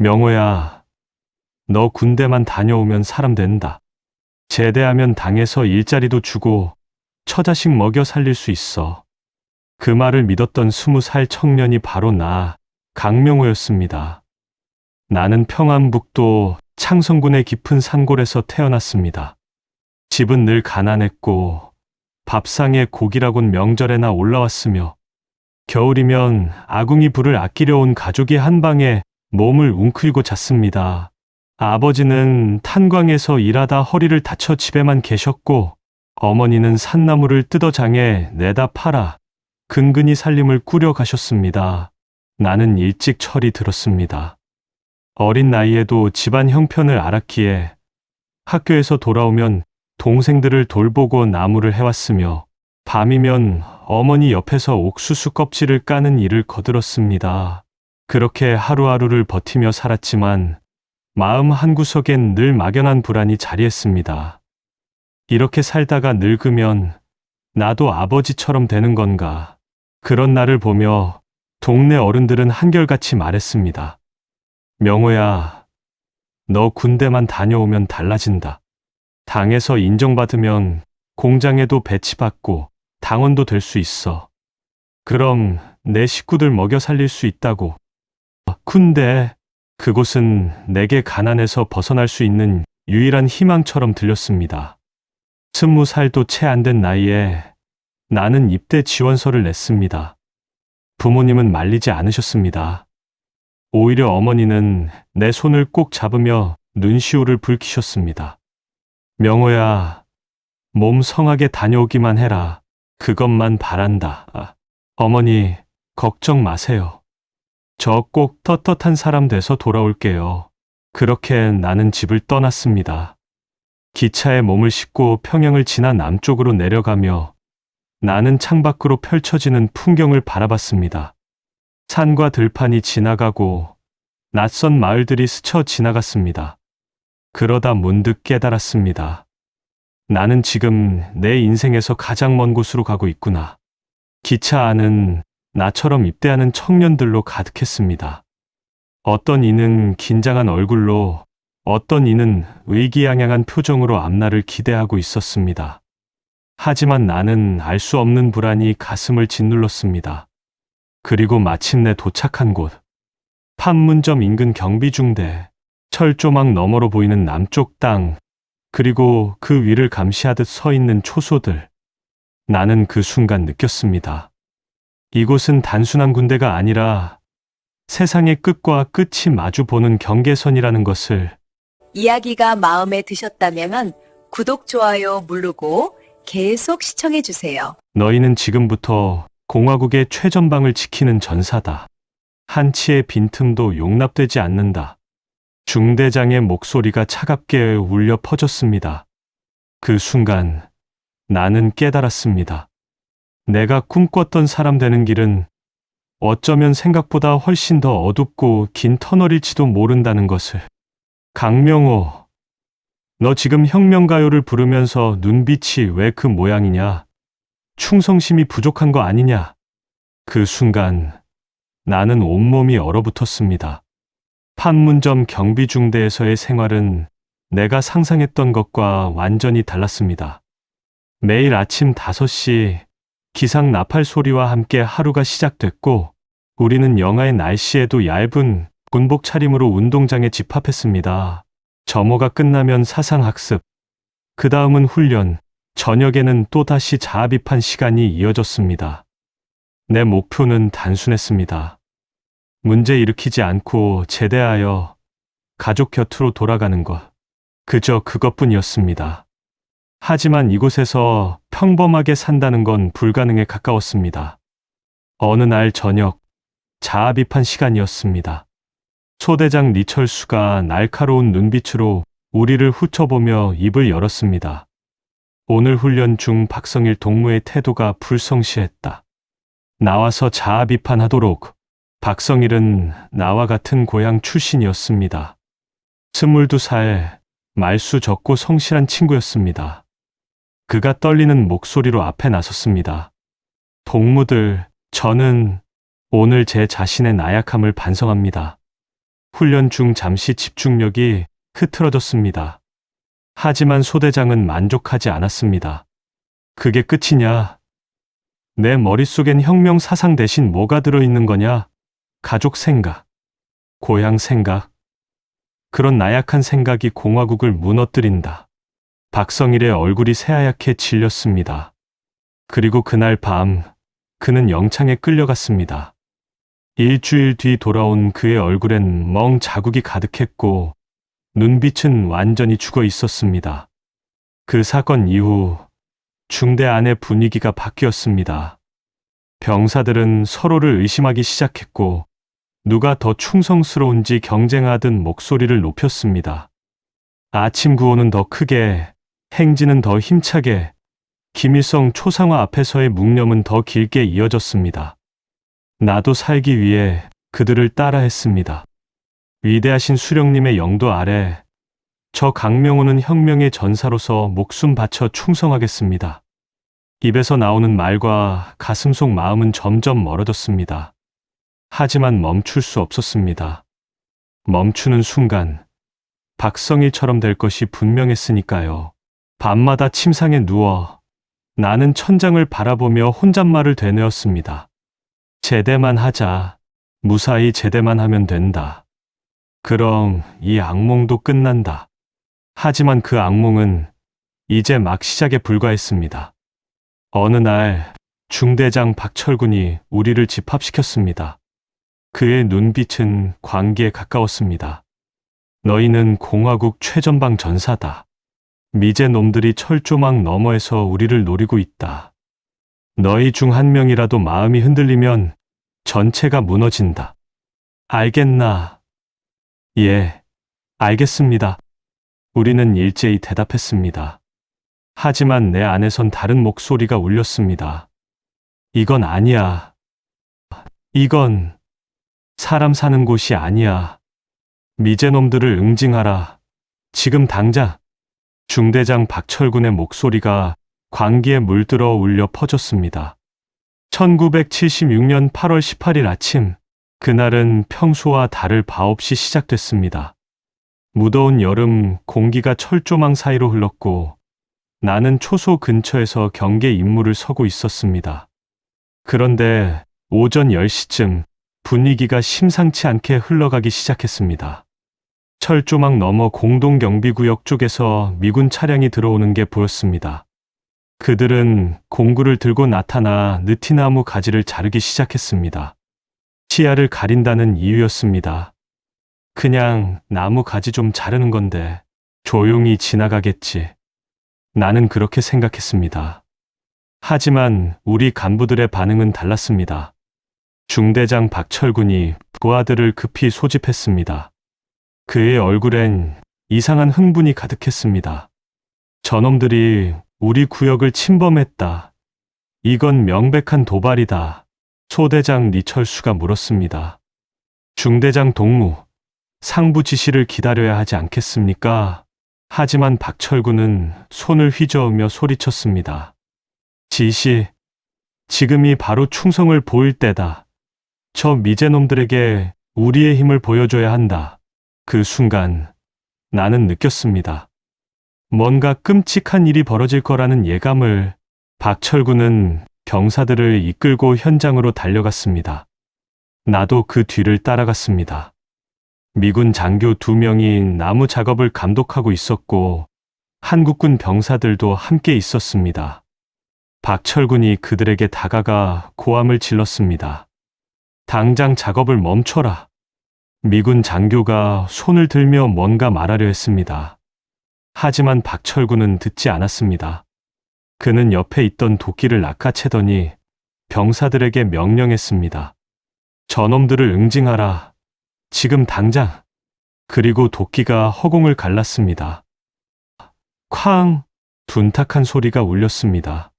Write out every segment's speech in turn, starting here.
명호야, 너 군대만 다녀오면 사람 된다. 제대하면 당에서 일자리도 주고 처자식 먹여 살릴 수 있어. 그 말을 믿었던 20살 청년이 바로 나, 강명호였습니다. 나는 평안북도 창성군의 깊은 산골에서 태어났습니다. 집은 늘 가난했고 밥상에 고기라곤 명절에나 올라왔으며 겨울이면 아궁이 불을 아끼려 온 가족이 한 방에 몸을 웅크리고 잤습니다. 아버지는 탄광에서 일하다 허리를 다쳐 집에만 계셨고 어머니는 산나물을 뜯어 장에 내다 팔아 근근히 살림을 꾸려 가셨습니다. 나는 일찍 철이 들었습니다. 어린 나이에도 집안 형편을 알았기에 학교에서 돌아오면 동생들을 돌보고 나무를 해왔으며 밤이면 어머니 옆에서 옥수수 껍질을 까는 일을 거들었습니다. 그렇게 하루하루를 버티며 살았지만 마음 한구석엔 늘 막연한 불안이 자리했습니다. 이렇게 살다가 늙으면 나도 아버지처럼 되는 건가? 그런 나를 보며 동네 어른들은 한결같이 말했습니다. 명호야, 너 군대만 다녀오면 달라진다. 당에서 인정받으면 공장에도 배치받고 당원도 될 수 있어. 그럼 내 식구들 먹여 살릴 수 있다고. 군대, 그곳은 내게 가난에서 벗어날 수 있는 유일한 희망처럼 들렸습니다. 20살도 채 안 된 나이에 나는 입대 지원서를 냈습니다. 부모님은 말리지 않으셨습니다. 오히려 어머니는 내 손을 꼭 잡으며 눈시울을 붉히셨습니다. 명호야, 몸 성하게 다녀오기만 해라. 그것만 바란다. 어머니, 걱정 마세요. 저 꼭 떳떳한 사람 돼서 돌아올게요. 그렇게 나는 집을 떠났습니다. 기차에 몸을 싣고 평양을 지나 남쪽으로 내려가며 나는 창밖으로 펼쳐지는 풍경을 바라봤습니다. 산과 들판이 지나가고 낯선 마을들이 스쳐 지나갔습니다. 그러다 문득 깨달았습니다. 나는 지금 내 인생에서 가장 먼 곳으로 가고 있구나. 기차 안은 나처럼 입대하는 청년들로 가득했습니다. 어떤 이는 긴장한 얼굴로, 어떤 이는 의기양양한 표정으로 앞날을 기대하고 있었습니다. 하지만 나는 알 수 없는 불안이 가슴을 짓눌렀습니다. 그리고 마침내 도착한 곳, 판문점 인근 경비중대, 철조망 너머로 보이는 남쪽 땅, 그리고 그 위를 감시하듯 서 있는 초소들. 나는 그 순간 느꼈습니다. 이곳은 단순한 군대가 아니라 세상의 끝과 끝이 마주 보는 경계선이라는 것을. 이야기가 마음에 드셨다면 구독, 좋아요 누르고 계속 시청해 주세요. 너희는 지금부터 공화국의 최전방을 지키는 전사다. 한치의 빈틈도 용납되지 않는다. 중대장의 목소리가 차갑게 울려 퍼졌습니다. 그 순간 나는 깨달았습니다. 내가 꿈꿨던 사람 되는 길은 어쩌면 생각보다 훨씬 더 어둡고 긴 터널일지도 모른다는 것을. 강명호, 너 지금 혁명가요를 부르면서 눈빛이 왜 그 모양이냐? 충성심이 부족한 거 아니냐? 그 순간 나는 온몸이 얼어붙었습니다. 판문점 경비중대에서의 생활은 내가 상상했던 것과 완전히 달랐습니다. 매일 아침 5시 기상 나팔 소리와 함께 하루가 시작됐고 우리는 영하의 날씨에도 얇은 군복 차림으로 운동장에 집합했습니다. 점호가 끝나면 사상학습, 그 다음은 훈련, 저녁에는 또다시 자아비판 시간이 이어졌습니다. 내 목표는 단순했습니다. 문제 일으키지 않고 제대하여 가족 곁으로 돌아가는 것. 그저 그것뿐이었습니다. 하지만 이곳에서 평범하게 산다는 건 불가능에 가까웠습니다. 어느 날 저녁, 자아비판 시간이었습니다. 소대장 리철수가 날카로운 눈빛으로 우리를 훑어보며 입을 열었습니다. 오늘 훈련 중 박성일 동무의 태도가 불성실했다. 나와서 자아비판하도록. 박성일은 나와 같은 고향 출신이었습니다. 22살, 말수 적고 성실한 친구였습니다. 그가 떨리는 목소리로 앞에 나섰습니다. 동무들, 저는 오늘 제 자신의 나약함을 반성합니다. 훈련 중 잠시 집중력이 흐트러졌습니다. 하지만 소대장은 만족하지 않았습니다. 그게 끝이냐? 내 머릿속엔 혁명 사상 대신 뭐가 들어있는 거냐? 가족 생각, 고향 생각. 그런 나약한 생각이 공화국을 무너뜨린다. 박성일의 얼굴이 새하얗게 질렸습니다. 그리고 그날 밤 그는 영창에 끌려갔습니다. 일주일 뒤 돌아온 그의 얼굴엔 멍 자국이 가득했고 눈빛은 완전히 죽어 있었습니다. 그 사건 이후 중대 안의 분위기가 바뀌었습니다. 병사들은 서로를 의심하기 시작했고 누가 더 충성스러운지 경쟁하듯 목소리를 높였습니다. 아침 구호는 더 크게, 행진은 더 힘차게, 김일성 초상화 앞에서의 묵념은 더 길게 이어졌습니다. 나도 살기 위해 그들을 따라했습니다. 위대하신 수령님의 영도 아래 저 강명호는 혁명의 전사로서 목숨 바쳐 충성하겠습니다. 입에서 나오는 말과 가슴 속 마음은 점점 멀어졌습니다. 하지만 멈출 수 없었습니다. 멈추는 순간 박성일처럼 될 것이 분명했으니까요. 밤마다 침상에 누워 나는 천장을 바라보며 혼잣말을 되뇌었습니다. 제대만 하자. 무사히 제대만 하면 된다. 그럼 이 악몽도 끝난다. 하지만 그 악몽은 이제 막 시작에 불과했습니다. 어느 날 중대장 박철군이 우리를 집합시켰습니다. 그의 눈빛은 광기에 가까웠습니다. 너희는 공화국 최전방 전사다. 미제 놈들이 철조망 너머에서 우리를 노리고 있다. 너희 중 한 명이라도 마음이 흔들리면 전체가 무너진다. 알겠나? 예, 알겠습니다. 우리는 일제히 대답했습니다. 하지만 내 안에선 다른 목소리가 울렸습니다. 이건 아니야. 이건 사람 사는 곳이 아니야. 미제놈들을 응징하라. 지금 당장. 중대장 박철군의 목소리가 광기에 물들어 울려 퍼졌습니다. 1976년 8월 18일 아침, 그날은 평소와 다를 바 없이 시작됐습니다. 무더운 여름 공기가 철조망 사이로 흘렀고 나는 초소 근처에서 경계 임무를 서고 있었습니다. 그런데 오전 10시쯤 분위기가 심상치 않게 흘러가기 시작했습니다. 철조망 너머 공동경비구역 쪽에서 미군 차량이 들어오는 게 보였습니다. 그들은 공구를 들고 나타나 느티나무 가지를 자르기 시작했습니다. 시야를 가린다는 이유였습니다. 그냥 나무 가지 좀 자르는 건데 조용히 지나가겠지. 나는 그렇게 생각했습니다. 하지만 우리 간부들의 반응은 달랐습니다. 중대장 박철군이 부하들을 급히 소집했습니다. 그의 얼굴엔 이상한 흥분이 가득했습니다. 저놈들이 우리 구역을 침범했다. 이건 명백한 도발이다. 소대장 리철수가 물었습니다. 중대장 동무, 상부 지시를 기다려야 하지 않겠습니까? 하지만 박철군은 손을 휘저으며 소리쳤습니다. 지시, 지금이 바로 충성을 보일 때다. 저 미제놈들에게 우리의 힘을 보여줘야 한다. 그 순간 나는 느꼈습니다. 뭔가 끔찍한 일이 벌어질 거라는 예감을. 박철군은 병사들을 이끌고 현장으로 달려갔습니다. 나도 그 뒤를 따라갔습니다. 미군 장교 2명이 나무 작업을 감독하고 있었고 한국군 병사들도 함께 있었습니다. 박철군이 그들에게 다가가 고함을 질렀습니다. 당장 작업을 멈춰라. 미군 장교가 손을 들며 뭔가 말하려 했습니다. 하지만 박철군은 듣지 않았습니다. 그는 옆에 있던 도끼를 낚아채더니 병사들에게 명령했습니다. 저놈들을 응징하라. 지금 당장. 그리고 도끼가 허공을 갈랐습니다. 쾅! 둔탁한 소리가 울렸습니다.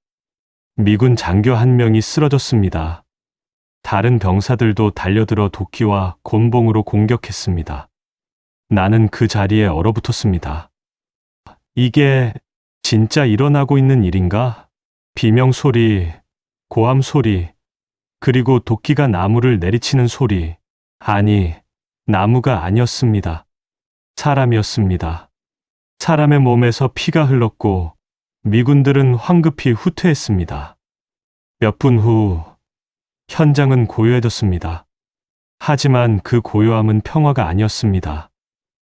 미군 장교 한 명이 쓰러졌습니다. 다른 병사들도 달려들어 도끼와 곤봉으로 공격했습니다. 나는 그 자리에 얼어붙었습니다. 이게 진짜 일어나고 있는 일인가? 비명 소리, 고함 소리, 그리고 도끼가 나무를 내리치는 소리. 아니, 나무가 아니었습니다. 사람이었습니다. 사람의 몸에서 피가 흘렀고 미군들은 황급히 후퇴했습니다. 몇 분 후 현장은 고요해졌습니다. 하지만 그 고요함은 평화가 아니었습니다.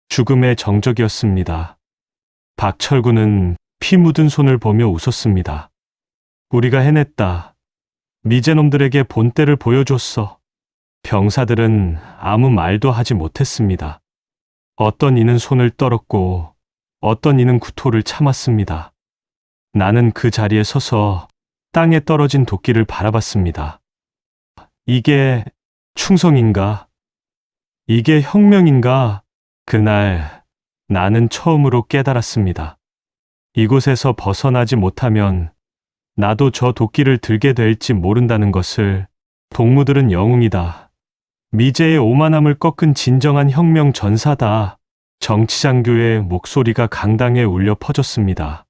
죽음의 정적이었습니다. 박철구는 피 묻은 손을 보며 웃었습니다. 우리가 해냈다. 미제놈들에게 본때를 보여줬어. 병사들은 아무 말도 하지 못했습니다. 어떤 이는 손을 떨었고 어떤 이는 구토를 참았습니다. 나는 그 자리에 서서 땅에 떨어진 도끼를 바라봤습니다. 이게 충성인가? 이게 혁명인가? 그날 나는 처음으로 깨달았습니다. 이곳에서 벗어나지 못하면 나도 저 도끼를 들게 될지 모른다는 것을. 동무들은 영웅이다. 미제의 오만함을 꺾은 진정한 혁명 전사다. 정치장교의 목소리가 강당에 울려 퍼졌습니다.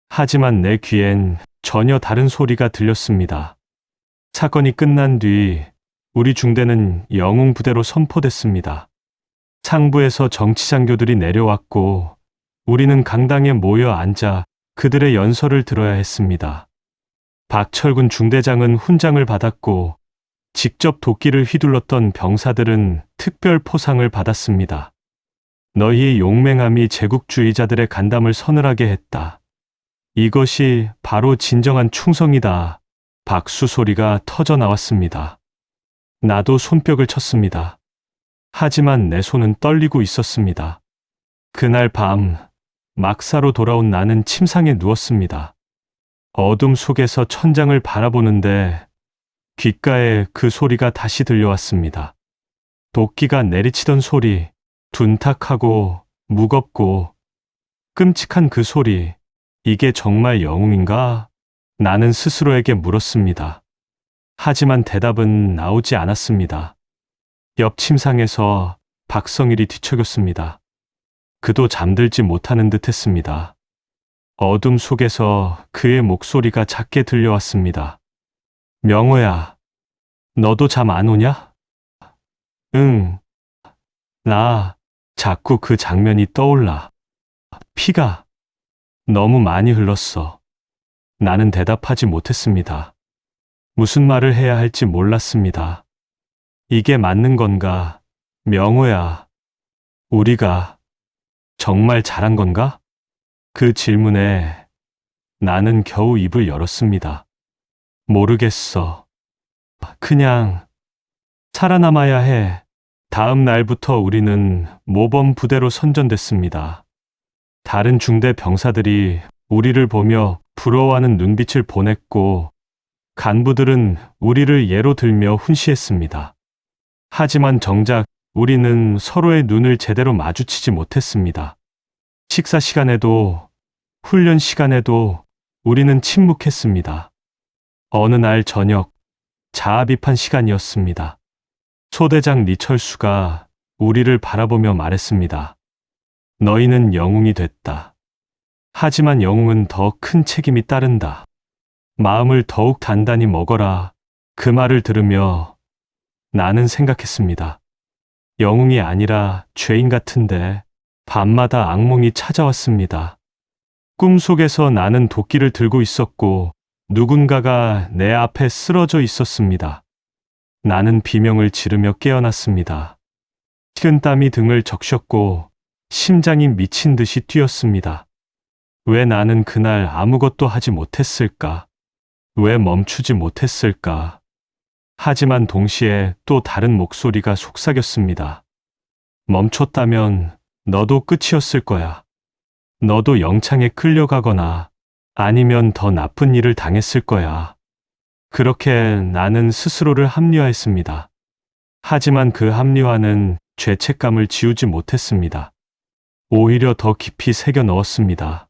하지만 내 귀엔 전혀 다른 소리가 들렸습니다. 사건이 끝난 뒤 우리 중대는 영웅 부대로 선포됐습니다. 상부에서 정치장교들이 내려왔고 우리는 강당에 모여 앉아 그들의 연설을 들어야 했습니다. 박철군 중대장은 훈장을 받았고 직접 도끼를 휘둘렀던 병사들은 특별 포상을 받았습니다. 너희의 용맹함이 제국주의자들의 간담을 서늘하게 했다. 이것이 바로 진정한 충성이다. 박수 소리가 터져 나왔습니다. 나도 손뼉을 쳤습니다. 하지만 내 손은 떨리고 있었습니다. 그날 밤 막사로 돌아온 나는 침상에 누웠습니다. 어둠 속에서 천장을 바라보는데 귓가에 그 소리가 다시 들려왔습니다. 도끼가 내리치던 소리, 둔탁하고 무겁고 끔찍한 그 소리, 이게 정말 영웅인가? 나는 스스로에게 물었습니다. 하지만 대답은 나오지 않았습니다. 옆 침상에서 박성일이 뒤척였습니다. 그도 잠들지 못하는 듯 했습니다. 어둠 속에서 그의 목소리가 작게 들려왔습니다. 명호야, 너도 잠 안 오냐? 응. 나 자꾸 그 장면이 떠올라. 피가 너무 많이 흘렀어. 나는 대답하지 못했습니다. 무슨 말을 해야 할지 몰랐습니다. 이게 맞는 건가? 명호야, 우리가 정말 잘한 건가? 그 질문에 나는 겨우 입을 열었습니다. 모르겠어. 그냥 살아남아야 해. 다음 날부터 우리는 모범 부대로 선전됐습니다. 다른 중대 병사들이 우리를 보며 부러워하는 눈빛을 보냈고 간부들은 우리를 예로 들며 훈시했습니다. 하지만 정작 우리는 서로의 눈을 제대로 마주치지 못했습니다. 식사 시간에도 훈련 시간에도 우리는 침묵했습니다. 어느 날 저녁 자아비판 시간이었습니다. 소대장 리철수가 우리를 바라보며 말했습니다. 너희는 영웅이 됐다. 하지만 영웅은 더 큰 책임이 따른다. 마음을 더욱 단단히 먹어라. 그 말을 들으며 나는 생각했습니다. 영웅이 아니라 죄인 같은데 밤마다 악몽이 찾아왔습니다. 꿈속에서 나는 도끼를 들고 있었고 누군가가 내 앞에 쓰러져 있었습니다. 나는 비명을 지르며 깨어났습니다. 식은땀이 등을 적셨고 심장이 미친 듯이 뛰었습니다. 왜 나는 그날 아무것도 하지 못했을까? 왜 멈추지 못했을까? 하지만 동시에 또 다른 목소리가 속삭였습니다. 멈췄다면 너도 끝이었을 거야. 너도 영창에 끌려가거나 아니면 더 나쁜 일을 당했을 거야. 그렇게 나는 스스로를 합리화했습니다. 하지만 그 합리화는 죄책감을 지우지 못했습니다. 오히려 더 깊이 새겨 넣었습니다.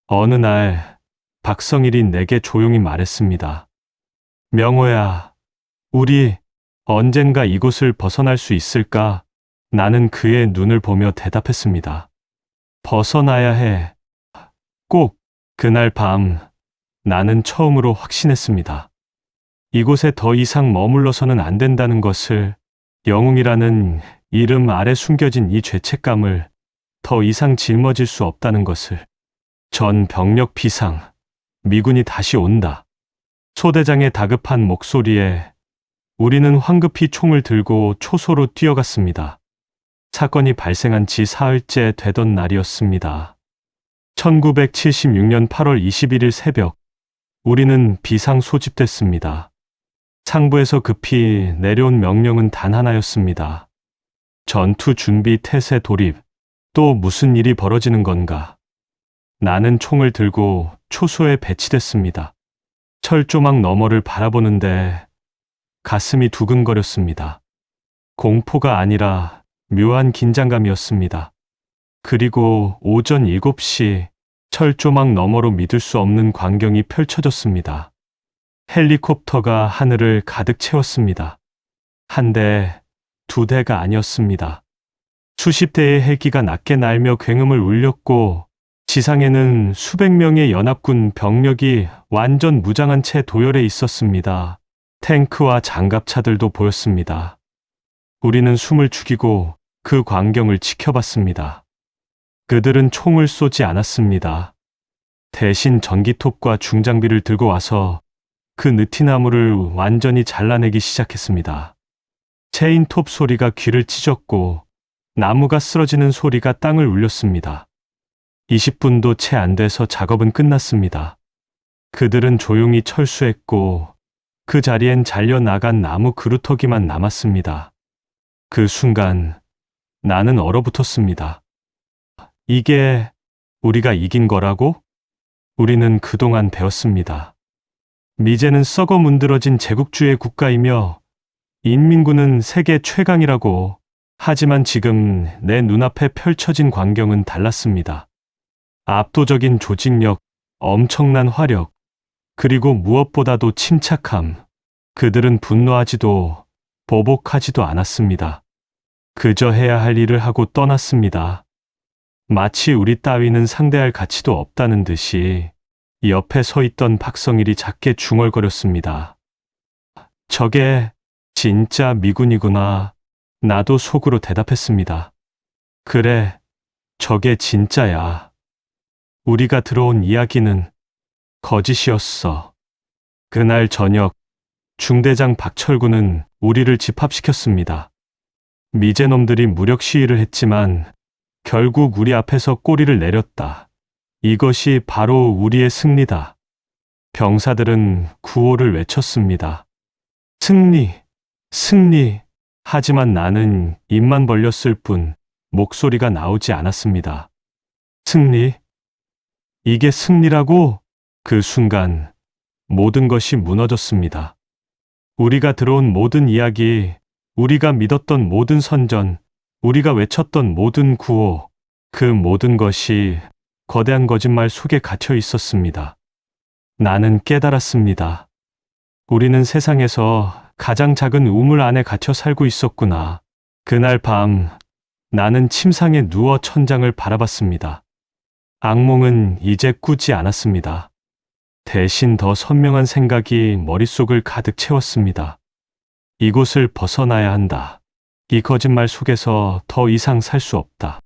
어느 날 박성일이 내게 조용히 말했습니다. 명호야, 우리 언젠가 이곳을 벗어날 수 있을까? 나는 그의 눈을 보며 대답했습니다. 벗어나야 해. 꼭. 그날 밤 나는 처음으로 확신했습니다. 이곳에 더 이상 머물러서는 안 된다는 것을. 영웅이라는 이름 아래 숨겨진 이 죄책감을 더 이상 짊어질 수 없다는 것을. 전 병력 비상, 미군이 다시 온다. 소대장의 다급한 목소리에 우리는 황급히 총을 들고 초소로 뛰어갔습니다. 사건이 발생한 지 사흘째 되던 날이었습니다. 1976년 8월 21일 새벽, 우리는 비상 소집됐습니다. 상부에서 급히 내려온 명령은 단 하나였습니다. 전투 준비 태세 돌입. 또 무슨 일이 벌어지는 건가? 나는 총을 들고 초소에 배치됐습니다. 철조망 너머를 바라보는데 가슴이 두근거렸습니다. 공포가 아니라 묘한 긴장감이었습니다. 그리고 오전 7시 철조망 너머로 믿을 수 없는 광경이 펼쳐졌습니다. 헬리콥터가 하늘을 가득 채웠습니다. 한 대, 두 대가 아니었습니다. 수십 대의 헬기가 낮게 날며 굉음을 울렸고 지상에는 수백 명의 연합군 병력이 완전 무장한 채 도열해 있었습니다. 탱크와 장갑차들도 보였습니다. 우리는 숨을 죽이고 그 광경을 지켜봤습니다. 그들은 총을 쏘지 않았습니다. 대신 전기톱과 중장비를 들고 와서 그 느티나무를 완전히 잘라내기 시작했습니다. 체인톱 소리가 귀를 찢었고 나무가 쓰러지는 소리가 땅을 울렸습니다. 20분도 채 안 돼서 작업은 끝났습니다. 그들은 조용히 철수했고 그 자리엔 잘려나간 나무 그루터기만 남았습니다. 그 순간 나는 얼어붙었습니다. 이게 우리가 이긴 거라고? 우리는 그동안 배웠습니다. 미제는 썩어 문드러진 제국주의 국가이며 인민군은 세계 최강이라고. 하지만 지금 내 눈앞에 펼쳐진 광경은 달랐습니다. 압도적인 조직력, 엄청난 화력, 그리고 무엇보다도 침착함. 그들은 분노하지도 보복하지도 않았습니다. 그저 해야 할 일을 하고 떠났습니다. 마치 우리 따위는 상대할 가치도 없다는 듯이 옆에 서 있던 박성일이 작게 중얼거렸습니다. 저게 진짜 미군이구나. 나도 속으로 대답했습니다. 그래, 저게 진짜야. 우리가 들어온 이야기는 거짓이었어. 그날 저녁, 중대장 박철구는 우리를 집합시켰습니다. 미제놈들이 무력 시위를 했지만 결국 우리 앞에서 꼬리를 내렸다. 이것이 바로 우리의 승리다. 병사들은 구호를 외쳤습니다. 승리, 승리. 하지만 나는 입만 벌렸을 뿐 목소리가 나오지 않았습니다. 승리? 이게 승리라고? 그 순간 모든 것이 무너졌습니다. 우리가 들어온 모든 이야기, 우리가 믿었던 모든 선전, 우리가 외쳤던 모든 구호, 그 모든 것이 거대한 거짓말 속에 갇혀 있었습니다. 나는 깨달았습니다. 우리는 세상에서 가장 작은 우물 안에 갇혀 살고 있었구나. 그날 밤 나는 침상에 누워 천장을 바라봤습니다. 악몽은 이제 꾸지 않았습니다. 대신 더 선명한 생각이 머릿속을 가득 채웠습니다. 이곳을 벗어나야 한다. 이 거짓말 속에서 더 이상 살 수 없다.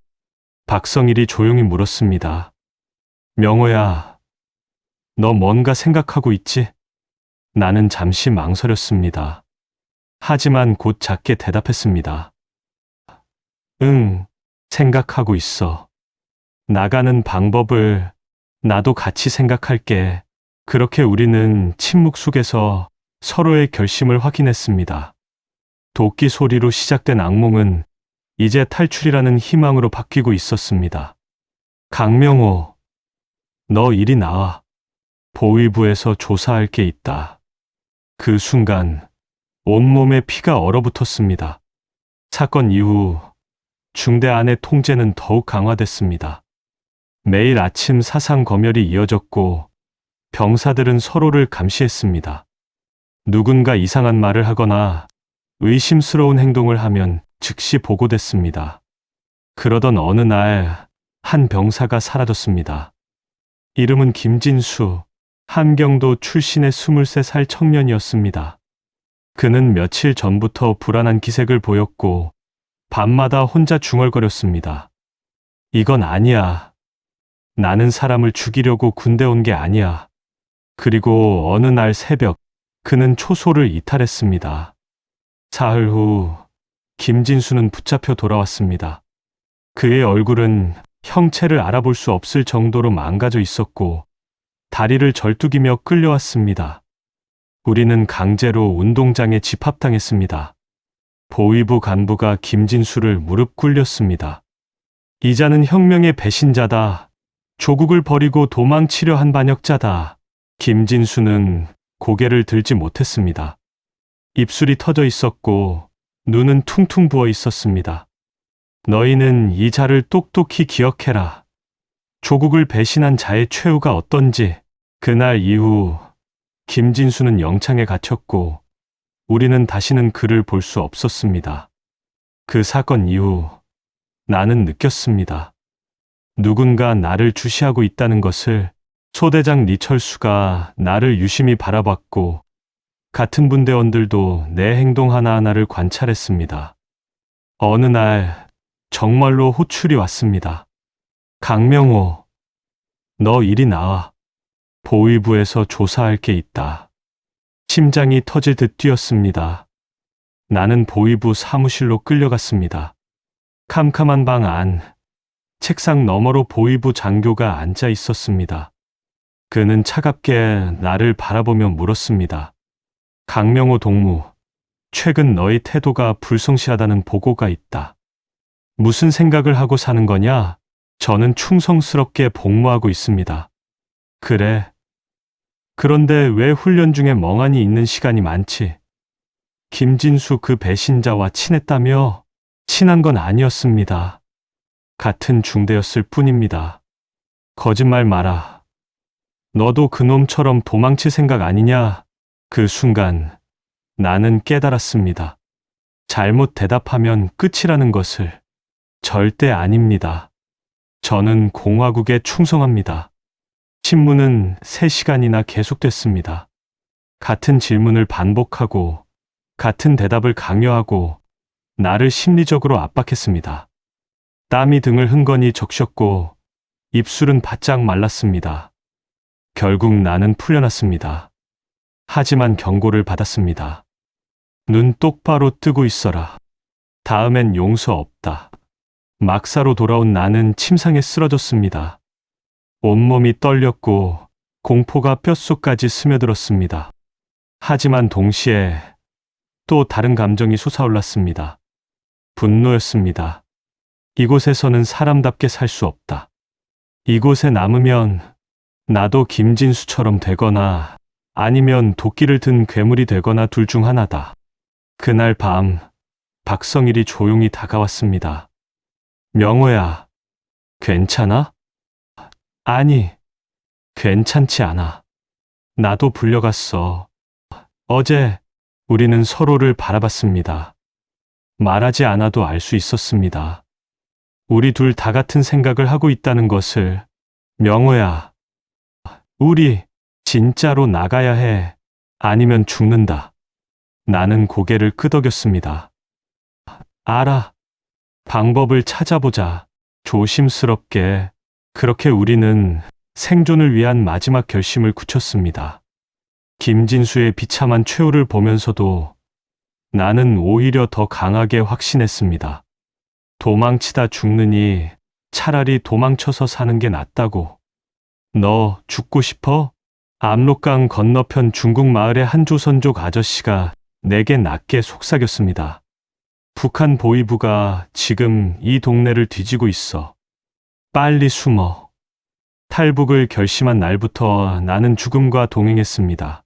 박성일이 조용히 물었습니다. 명호야, 너 뭔가 생각하고 있지? 나는 잠시 망설였습니다. 하지만 곧 작게 대답했습니다. 응, 생각하고 있어. 나가는 방법을 나도 같이 생각할게. 그렇게 우리는 침묵 속에서 서로의 결심을 확인했습니다. 도끼 소리로 시작된 악몽은 이제 탈출이라는 희망으로 바뀌고 있었습니다. 강명호, 너 이리 나와. 보위부에서 조사할 게 있다. 그 순간 온몸에 피가 얼어붙었습니다. 사건 이후 중대 안의 통제는 더욱 강화됐습니다. 매일 아침 사상 검열이 이어졌고 병사들은 서로를 감시했습니다. 누군가 이상한 말을 하거나 의심스러운 행동을 하면 즉시 보고됐습니다. 그러던 어느 날 한 병사가 사라졌습니다. 이름은 김진수, 함경도 출신의 23살 청년이었습니다. 그는 며칠 전부터 불안한 기색을 보였고 밤마다 혼자 중얼거렸습니다. 이건 아니야. 나는 사람을 죽이려고 군대 온 게 아니야. 그리고 어느 날 새벽, 그는 초소를 이탈했습니다. 사흘 후, 김진수는 붙잡혀 돌아왔습니다. 그의 얼굴은 형체를 알아볼 수 없을 정도로 망가져 있었고, 다리를 절뚝이며 끌려왔습니다. 우리는 강제로 운동장에 집합당했습니다. 보위부 간부가 김진수를 무릎 꿇렸습니다. 이자는 혁명의 배신자다. 조국을 버리고 도망치려 한 반역자다. 김진수는 고개를 들지 못했습니다. 입술이 터져 있었고 눈은 퉁퉁 부어 있었습니다. 너희는 이 자를 똑똑히 기억해라. 조국을 배신한 자의 최후가 어떤지. 그날 이후 김진수는 영창에 갇혔고 우리는 다시는 그를 볼 수 없었습니다. 그 사건 이후 나는 느꼈습니다. 누군가 나를 주시하고 있다는 것을. 소대장 리철수가 나를 유심히 바라봤고 같은 분대원들도 내 행동 하나하나를 관찰했습니다. 어느 날 정말로 호출이 왔습니다. 강명호, 너 이리 나와. 보위부에서 조사할 게 있다. 심장이 터질 듯 뛰었습니다. 나는 보위부 사무실로 끌려갔습니다. 캄캄한 방 안, 책상 너머로 보위부 장교가 앉아 있었습니다. 그는 차갑게 나를 바라보며 물었습니다. 강명호 동무, 최근 너의 태도가 불성실하다는 보고가 있다. 무슨 생각을 하고 사는 거냐? 저는 충성스럽게 복무하고 있습니다. 그래. 그런데 왜 훈련 중에 멍하니 있는 시간이 많지? 김진수 그 배신자와 친했다며? 친한 건 아니었습니다. 같은 중대였을 뿐입니다. 거짓말 마라. 너도 그놈처럼 도망칠 생각 아니냐? 그 순간 나는 깨달았습니다. 잘못 대답하면 끝이라는 것을. 절대 아닙니다. 저는 공화국에 충성합니다. 신문은 3시간이나 계속됐습니다. 같은 질문을 반복하고 같은 대답을 강요하고 나를 심리적으로 압박했습니다. 땀이 등을 흥건히 적셨고 입술은 바짝 말랐습니다. 결국 나는 풀려났습니다. 하지만 경고를 받았습니다. 눈 똑바로 뜨고 있어라. 다음엔 용서 없다. 막사로 돌아온 나는 침상에 쓰러졌습니다. 온몸이 떨렸고 공포가 뼛속까지 스며들었습니다. 하지만 동시에 또 다른 감정이 솟아올랐습니다. 분노였습니다. 이곳에서는 사람답게 살 수 없다. 이곳에 남으면 나도 김진수처럼 되거나 아니면 도끼를 든 괴물이 되거나 둘 중 하나다. 그날 밤 박성일이 조용히 다가왔습니다. 명호야, 괜찮아? 아니, 괜찮지 않아. 나도 불려갔어. 어제 우리는 서로를 바라봤습니다. 말하지 않아도 알 수 있었습니다. 우리 둘 다 같은 생각을 하고 있다는 것을. 명호야, 우리 진짜로 나가야 해. 아니면 죽는다. 나는 고개를 끄덕였습니다. 알아. 방법을 찾아보자. 조심스럽게. 그렇게 우리는 생존을 위한 마지막 결심을 굳혔습니다. 김진수의 비참한 최후를 보면서도 나는 오히려 더 강하게 확신했습니다. 도망치다 죽느니 차라리 도망쳐서 사는 게 낫다고. 너 죽고 싶어? 압록강 건너편 중국 마을의 한 조선족 아저씨가 내게 낮게 속삭였습니다. 북한 보위부가 지금 이 동네를 뒤지고 있어. 빨리 숨어. 탈북을 결심한 날부터 나는 죽음과 동행했습니다.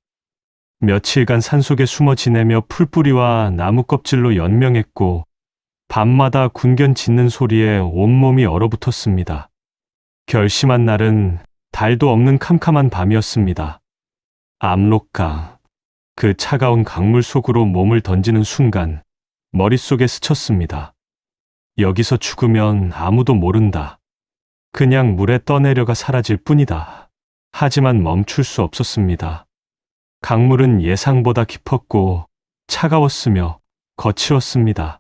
며칠간 산속에 숨어 지내며 풀뿌리와 나무 껍질로 연명했고 밤마다 군견 짖는 소리에 온몸이 얼어붙었습니다. 결심한 날은 달도 없는 캄캄한 밤이었습니다. 압록강, 그 차가운 강물 속으로 몸을 던지는 순간 머릿속에 스쳤습니다. 여기서 죽으면 아무도 모른다. 그냥 물에 떠내려가 사라질 뿐이다. 하지만 멈출 수 없었습니다. 강물은 예상보다 깊었고 차가웠으며 거칠었습니다.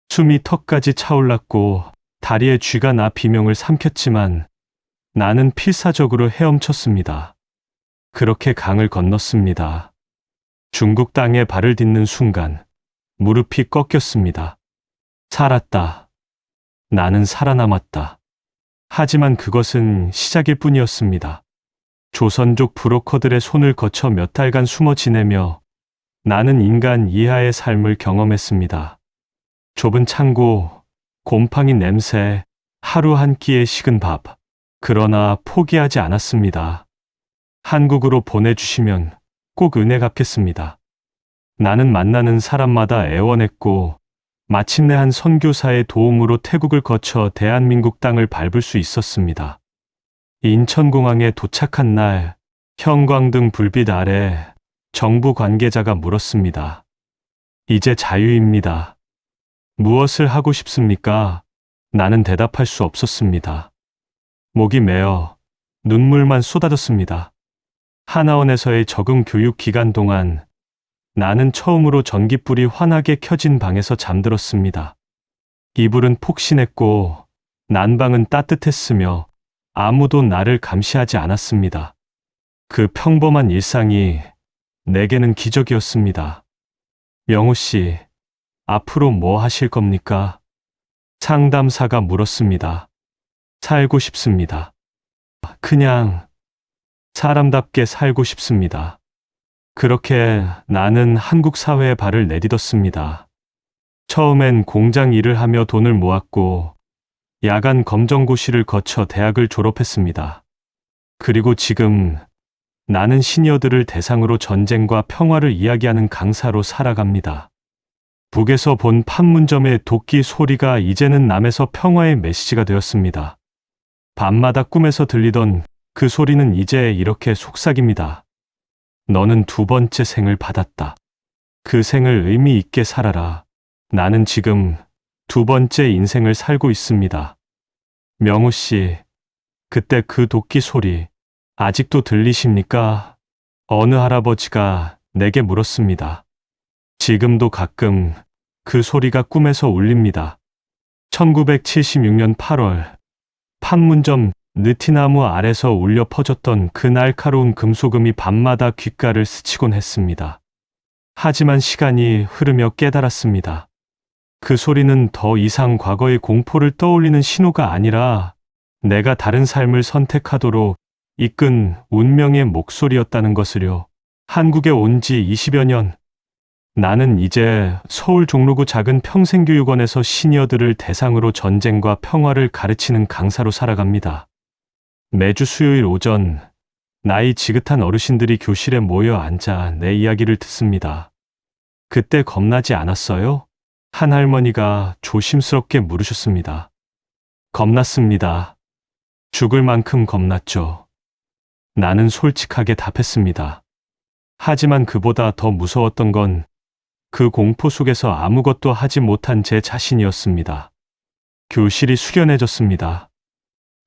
숨이 턱까지 차올랐고 다리에 쥐가 나 비명을 삼켰지만 나는 필사적으로 헤엄쳤습니다. 그렇게 강을 건넜습니다. 중국 땅에 발을 딛는 순간 무릎이 꺾였습니다. 살았다. 나는 살아남았다. 하지만 그것은 시작일 뿐이었습니다. 조선족 브로커들의 손을 거쳐 몇 달간 숨어 지내며 나는 인간 이하의 삶을 경험했습니다. 좁은 창고, 곰팡이 냄새, 하루 한 끼의 식은 밥. 그러나 포기하지 않았습니다. 한국으로 보내주시면 꼭 은혜 갚겠습니다. 나는 만나는 사람마다 애원했고 마침내 한 선교사의 도움으로 태국을 거쳐 대한민국 땅을 밟을 수 있었습니다. 인천공항에 도착한 날 형광등 불빛 아래 정부 관계자가 물었습니다. 이제 자유입니다. 무엇을 하고 싶습니까? 나는 대답할 수 없었습니다. 목이 메어 눈물만 쏟아졌습니다. 하나원에서의 적응 교육 기간 동안 나는 처음으로 전깃불이 환하게 켜진 방에서 잠들었습니다. 이불은 폭신했고 난방은 따뜻했으며 아무도 나를 감시하지 않았습니다. 그 평범한 일상이 내게는 기적이었습니다. 명호 씨, 앞으로 뭐 하실 겁니까? 상담사가 물었습니다. 살고 싶습니다. 그냥 사람답게 살고 싶습니다. 그렇게 나는 한국 사회에 발을 내딛었습니다. 처음엔 공장 일을 하며 돈을 모았고 야간 검정고시를 거쳐 대학을 졸업했습니다. 그리고 지금 나는 시니어들을 대상으로 전쟁과 평화를 이야기하는 강사로 살아갑니다. 북에서 본 판문점의 도끼 소리가 이제는 남에서 평화의 메시지가 되었습니다. 밤마다 꿈에서 들리던 그 소리는 이제 이렇게 속삭입니다. 너는 두 번째 생을 받았다. 그 생을 의미 있게 살아라. 나는 지금 두 번째 인생을 살고 있습니다. 명호 씨, 그때 그 도끼 소리 아직도 들리십니까? 어느 할아버지가 내게 물었습니다. 지금도 가끔 그 소리가 꿈에서 울립니다. 1976년 8월 판문점 느티나무 아래서 울려 퍼졌던 그 날카로운 금소금이 밤마다 귓가를 스치곤 했습니다. 하지만 시간이 흐르며 깨달았습니다. 그 소리는 더 이상 과거의 공포를 떠올리는 신호가 아니라 내가 다른 삶을 선택하도록 이끈 운명의 목소리였다는 것을요. 한국에 온 지 20여 년, 나는 이제 서울 종로구 작은 평생교육원에서 시니어들을 대상으로 전쟁과 평화를 가르치는 강사로 살아갑니다. 매주 수요일 오전, 나이 지긋한 어르신들이 교실에 모여 앉아 내 이야기를 듣습니다. 그때 겁나지 않았어요? 한 할머니가 조심스럽게 물으셨습니다. 겁났습니다. 죽을 만큼 겁났죠. 나는 솔직하게 답했습니다. 하지만 그보다 더 무서웠던 건 그 공포 속에서 아무것도 하지 못한 제 자신이었습니다. 교실이 숙연해졌습니다.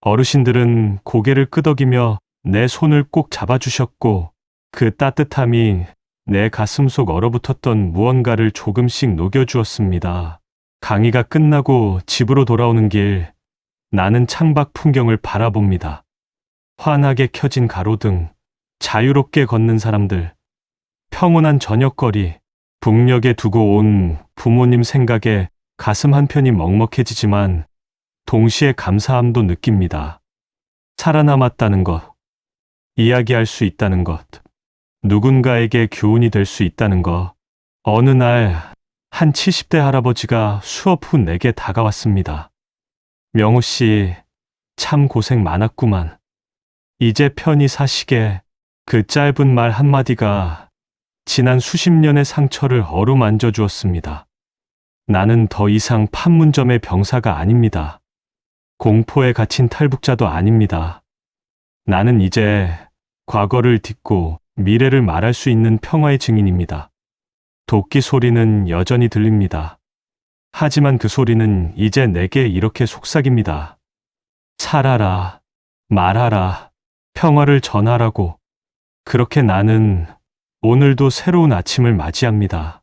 어르신들은 고개를 끄덕이며 내 손을 꼭 잡아주셨고 그 따뜻함이 내 가슴 속 얼어붙었던 무언가를 조금씩 녹여주었습니다. 강의가 끝나고 집으로 돌아오는 길, 나는 창밖 풍경을 바라봅니다. 환하게 켜진 가로등, 자유롭게 걷는 사람들, 평온한 저녁거리, 북녘에 두고 온 부모님 생각에 가슴 한편이 먹먹해지지만 동시에 감사함도 느낍니다. 살아남았다는 것, 이야기할 수 있다는 것, 누군가에게 교훈이 될 수 있다는 것. 어느 날 한 70대 할아버지가 수업 후 내게 다가왔습니다. 명호 씨, 참 고생 많았구만. 이제 편히 사시게. 그 짧은 말 한마디가 지난 수십 년의 상처를 어루만져 주었습니다. 나는 더 이상 판문점의 병사가 아닙니다. 공포에 갇힌 탈북자도 아닙니다. 나는 이제 과거를 딛고 미래를 말할 수 있는 평화의 증인입니다. 도끼 소리는 여전히 들립니다. 하지만 그 소리는 이제 내게 이렇게 속삭입니다. 살아라, 말하라, 평화를 전하라고. 그렇게 나는 오늘도 새로운 아침을 맞이합니다.